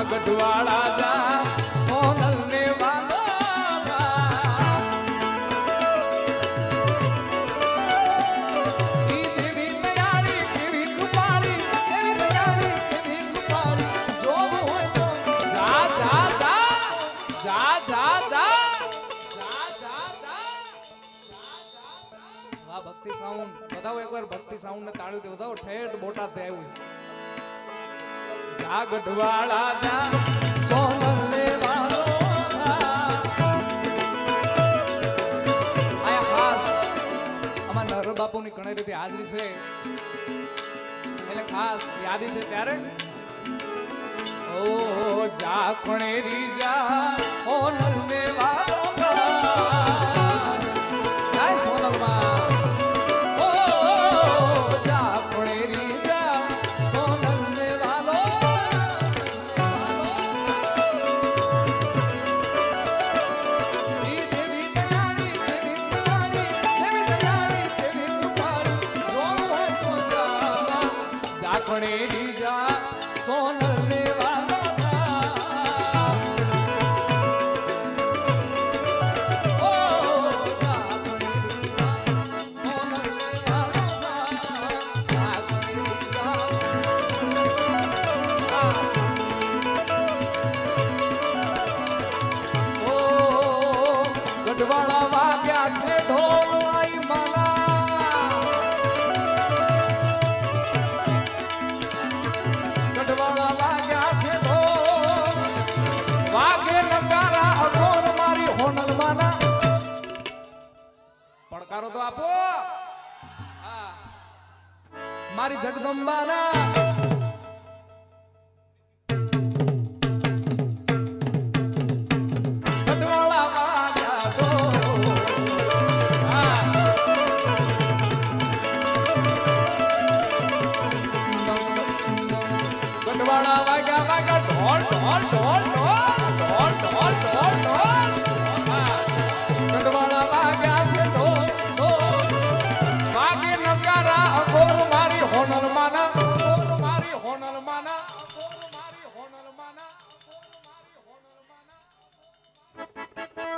ગઢવાળા જા સોનલ ને વાલો ઈ દેવી દયાળી કેવી કૃપાળી દેવી દયાળી કેવી કૃપાળી જોબ હોય તો જા જા જા જા જા જા વાહ ભક્તિ સાઉન્ડ બતાવો એકવાર ભક્તિ સાઉન્ડ ને તાળીથી બતાવો ઠેઠ બોટાદ થી આવ્યું જા ગઢવાળા જા સોનલ ને વાલો આયા ખાસ અમાર નર બાપુની કણેરીથી હાજરી છે એટલે ખાસ યાદી છે ત્યારે ઓ જા કણેરી જા સોનલ ને વાલો જય સોનલ માં ગઢવાળા વાગ્યા છે ઢોલ આઈ માલા ગઢવાળા વાગ્યા છે ઢોલ વાગે નગારા અઘોર મારી હોનલ માના પડકારો તો આપો મારી જગદંબાના ગઢવાળા વાગ્યા વાગ્યા ઢોલ ઢોલ ઢોલ ઢોલ ઢોલ ઢોલ ઢોલ ગઢવાળા વાગ્યા છે ઢોલ ઢોલ વાગે નગારા અઘોર મારી હોનલ માના મારી હોનલ માના મારી હોનલ માના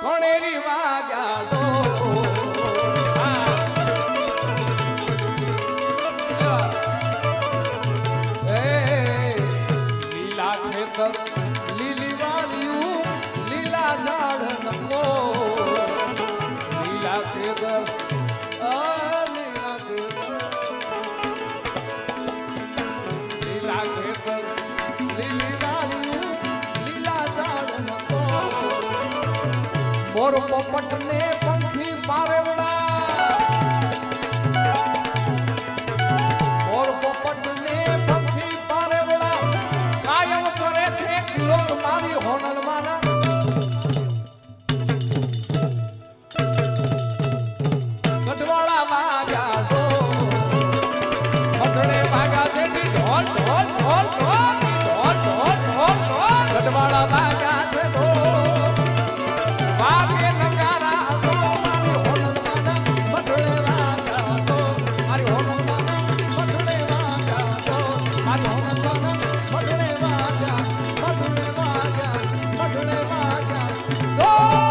કણેરી વાગ્યા ઢોલ લીલી વાળિયું લીલા ઝાડ નકો લીલા ખેતર લીલા ખેતર લીલી વાળિયું લીલા ઝાડ નકો મોર પોપટ ને પંખી પારેવડા મોર પોપટ ને પંખી પારેવડા કાયમ કરે છે કિલોક મારી હોનલ માના ગઢવાળા વાગ્યા મઠડે વાગ્યા છે ઢોલ ઢોલ ઢોલ ઢોલ ઢોલ ઢોલ ઢોલ ઢોલ ગઢવાળા વાગ્યા છે વાગે નગારા મારી હોનલ માના મઠડે વાગ્યા મારી હોનલ માના મઠડે વાગ્યા મારી હોનલ માના મઠડે વાગ્યા મઠડે વાગ્યા મઠડે વાગ્યા